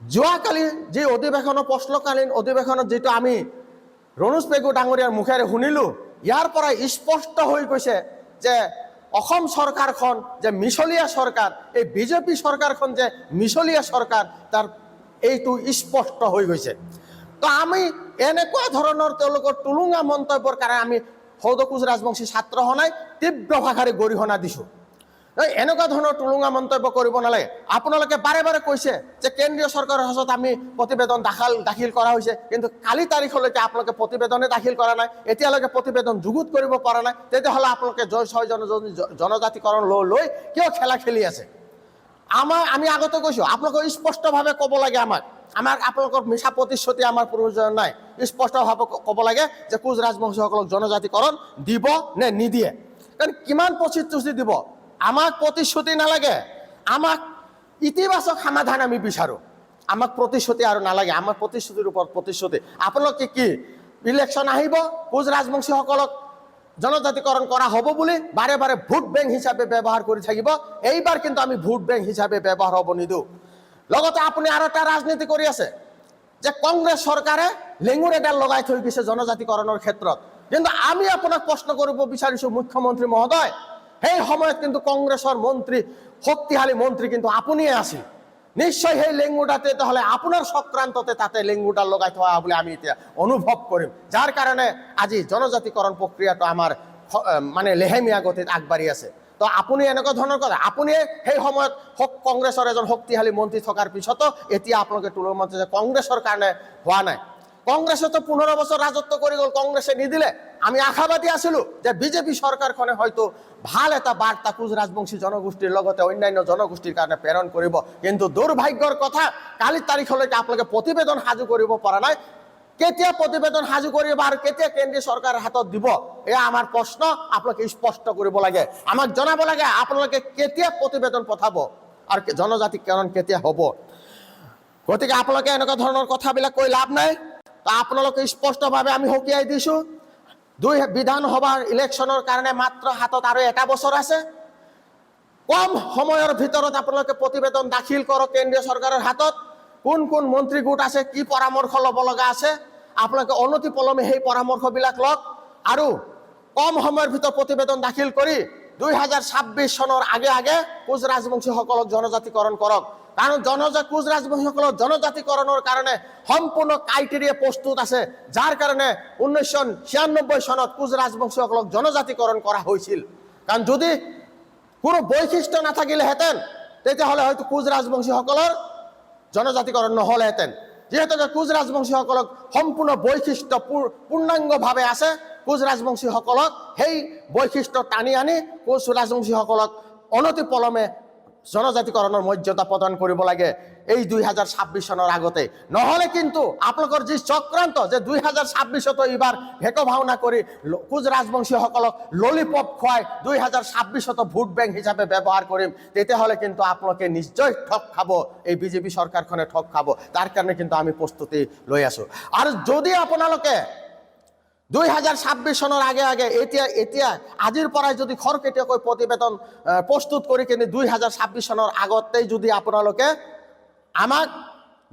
যোৱাকালি যি অধিৱেশনৰ প্ৰশ্নকালীন অধিৱেশনত যেটো আমি ৰণোজ পেগু ডাঙৰীয়াৰ মুখেৰে শুনিলো, ইয়াৰ পৰা স্পষ্ট হৈ গৈছে যে অসম চৰকাৰখন যে মিছলীয়া চৰকাৰ, এই বিজেপি চৰকাৰখন যে মিছলীয়া চৰকাৰ, তাৰ এইটো স্পষ্ট হৈ গৈছে। তো আমি এনেকুৱা ধৰণৰ তেওঁলোকৰ টুলুঙা মন্তব্যৰ কাৰণে আমি সৌদ কোচ ৰাজবংশী ছাত্ৰ সনাই তীব্ৰ ভাষাৰে গৰিহণা দিছোঁ। এনেকুৱা ধৰণৰ টুলুঙা মন্তব্য কৰিব নালাগে। আপোনালোকে বাৰে বাৰে কৈছে যে কেন্দ্ৰীয় চৰকাৰৰ হাতত আমি প্ৰতিবেদন দাখিল কৰা হৈছে, কিন্তু কালি তাৰিখলৈকে আপোনালোকে প্ৰতিবেদনে দাখিল কৰা নাই, এতিয়ালৈকে প্ৰতিবেদন যুগুত কৰিব পৰা নাই। তেতিয়াহ'লে আপোনালোকে ৬ জনজাতিকৰণ লৈ কিয় খেলা খেলি আছে? আমি আগতে কৈছোঁ, আপোনালোকে স্পষ্টভাৱে ক'ব লাগে আপোনালোকৰ মিছা প্ৰতিশ্ৰুতি আমাৰ প্ৰয়োজন নাই। স্পষ্টভাৱে ক'ব লাগে যে কোচ ৰাজবংশীসকলক জনজাতিকৰণ দিব নে নিদিয়ে। কাৰণ কিমান প্ৰতিশ্ৰুতি দিব? আমাক প্ৰতিশ্ৰুতি নালাগে, আমাক ইতিবাচক সমাধান আমি বিচাৰোঁ। আমাক প্ৰতিশ্ৰুতি আৰু নালাগে, আমাক প্ৰতিশ্ৰুতিৰ ওপৰত প্ৰতিশ্ৰুতি। আপোনালোকে কি ইলেকশ্যন আহিব, কোচ ৰাজবংশীসকলক জনজাতিকৰণ কৰা হ'ব বুলি বাৰে বাৰে ভোট বেংক হিচাপে ব্যৱহাৰ কৰি থাকিব। এইবাৰ কিন্তু আমি ভোট বেংক হিচাপে ব্যৱহাৰ হ'ব নিদিওঁ। লগতে আপুনি আৰু এটা ৰাজনীতি কৰি আছে যে কংগ্ৰেছ চৰকাৰে লেঙুৰ এডাল লগাই থৈ গৈছে জনজাতিকৰণৰ ক্ষেত্ৰত। কিন্তু আমি আপোনাক প্ৰশ্ন কৰিব বিচাৰিছোঁ, মুখ্যমন্ত্ৰী মহোদয়, সেই সময়ত কিন্তু কংগ্ৰেছৰ মন্ত্ৰী, শক্তিশালী মন্ত্ৰী কিন্তু আপুনিয়ে আছিল। নিশ্চয় সেই লেঙুৰডাল তেতিয়াহ'লে আপোনাৰ চক্ৰান্ততে তাতে লেঙুৰডাল লগাই থোৱা বুলি আমি এতিয়া অনুভৱ কৰিম, যাৰ কাৰণে আজি জনজাতিকৰণ প্ৰক্ৰিয়াটো আমাৰ মানে লেহেমীয়া গতিত আগবাঢ়ি আছে। তো আপুনি এনেকুৱা ধৰণৰ কথা, আপুনি সেই সময়ত কংগ্ৰেছৰ এজন শক্তিশালী মন্ত্ৰী থকাৰ পিছতো এতিয়া আপোনালোকে তুলনা যে কংগ্ৰেছৰ কাৰণে হোৱা নাই। কংগ্ৰেছেতো 15 বছৰ ৰাজত্ব কৰি গ'ল, কংগ্ৰেছে নিদিলে। আমি আশাবাদী আছিলোঁ যে বিজেপি চৰকাৰখনে হয়তো ভাল এটা বাৰ্তা কোচ ৰাজবংশী জনগোষ্ঠীৰ লগতে অন্যান্য জনগোষ্ঠীৰ কাৰণে প্ৰেৰণ কৰিব। কিন্তু দুৰ্ভাগ্যৰ কথা, কালিৰ তাৰিখলৈকে আপোনালোকে প্ৰতিবেদন সাজু কৰিব পৰা নাই। কেতিয়া প্ৰতিবেদন সাজু কৰিব আৰু কেতিয়া কেন্দ্ৰীয় চৰকাৰৰ হাতত দিব, এয়া আমাৰ প্ৰশ্ন। আপোনালোকে স্পষ্ট কৰিব লাগে, আমাক জনাব লাগে আপোনালোকে কেতিয়া প্ৰতিবেদন পঠাব আৰু জনজাতিকৰণ কেতিয়া হ'ব। গতিকে আপোনালোকে এনেকুৱা ধৰণৰ কথাবিলাক কৈ লাভ নাই। তো আপোনালোকে স্পষ্টভাৱে আমি সকীয়াই দিছোঁ, বিধানসভাৰ ইলেকশ্যনৰ কাৰণে মাত্ৰ হাতত আৰু 1 বছৰ আছে। কম সময়ৰ ভিতৰত আপোনালোকে প্ৰতিবেদন দাখিল কৰক কেন্দ্ৰীয় চৰকাৰৰ হাতত। কোন কোন মন্ত্ৰী গোট আছে, কি পৰামৰ্শ ল'ব লগা আছে, আপোনালোকে অনতি পলমে সেই পৰামৰ্শবিলাক লওক আৰু কম সময়ৰ ভিতৰত প্ৰতিবেদন দাখিল কৰি 2026 চনৰ আগে কোচ ৰাজবংশীসকলক জনজাতিকৰণ কৰক। কাৰণ কোচ ৰাজবংশীসকলক জনজাতিকৰণৰ কাৰণে সম্পূৰ্ণ ক্ৰাইটেৰিয়া প্ৰস্তুত আছে, যাৰ কাৰণে 1996 চনত কোচ ৰাজবংশীসকলক জনজাতিকৰণ কৰা হৈছিল। কাৰণ যদি কোনো বৈশিষ্ট্য নাথাকিলেহেঁতেন তেতিয়াহ'লে হয়তো কোচ ৰাজবংশীসকলৰ জনজাতিকৰণ নহ'লেহেঁতেন। যিহেতু কোচ ৰাজবংশীসকলক সম্পূৰ্ণ বৈশিষ্ট্য পূৰ্ণাংগভাৱে আছে, কোচ ৰাজবংশীসকলক সেই বৈশিষ্ট্য টানি আনি কোচ ৰাজবংশীসকলক অনতি পলমে জনজাতিকৰণৰ মৰ্যাদা প্ৰদান কৰিব লাগে এই 2026 চনৰ আগতে। নহ'লে কিন্তু আপোনালোকৰ যি চক্ৰান্ত যে 2026তো এইবাৰ ভেক ভাওনা কৰি কোচ ৰাজবংশীসকলক ললিপপ খুৱাই 2026তো ভোট বেংক হিচাপে ব্যৱহাৰ কৰিম, তেতিয়াহ'লে কিন্তু আপোনালোকে নিশ্চয় ঠগ খাব, এই বিজেপি চৰকাৰখনে ঠগ খাব। তাৰ কাৰণে কিন্তু আমি প্ৰস্তুতি লৈ আছোঁ। আৰু যদি আপোনালোকে 2026 চনৰ আগে এতিয়া আজিৰ পৰাই যদি খৰকেটীয়াকৈ প্ৰতিবেদন প্ৰস্তুত কৰি কিনে 2026 চনৰ আগতেই যদি আপোনালোকে আমাক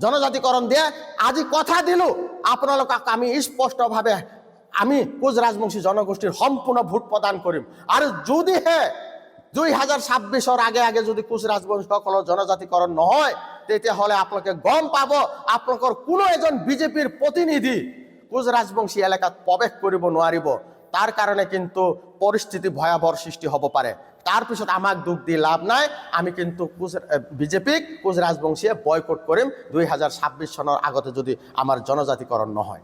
জনজাতিকৰণ দিয়ে, আজি কথা দিলোঁ আপোনালোকক আমি স্পষ্টভাৱে আমি কোচ ৰাজবংশী জনগোষ্ঠীৰ সম্পূৰ্ণ ভোট প্ৰদান কৰিম। আৰু যদিহে 2026 আগে যদি কোচ ৰাজবংশীসকলৰ জনজাতিকৰণ নহয়, তেতিয়াহ'লে আপোনালোকে গম পাব আপোনালোকৰ কোনো এজন বিজেপিৰ প্ৰতিনিধি কোচ ৰাজবংশী এলেকাত প্ৰৱেশ কৰিব নোৱাৰিব। তাৰ কাৰণে কিন্তু পৰিস্থিতি ভয়াৱহ সৃষ্টি হ'ব পাৰে। তাৰপিছত আমাক দুখ দি লাভ নাই। আমি কিন্তু বিজেপিক কোচ ৰাজবংশীয়ে বয়কট কৰিম 2026 চনৰ আগতে যদি আমাৰ জনজাতিকৰণ নহয়।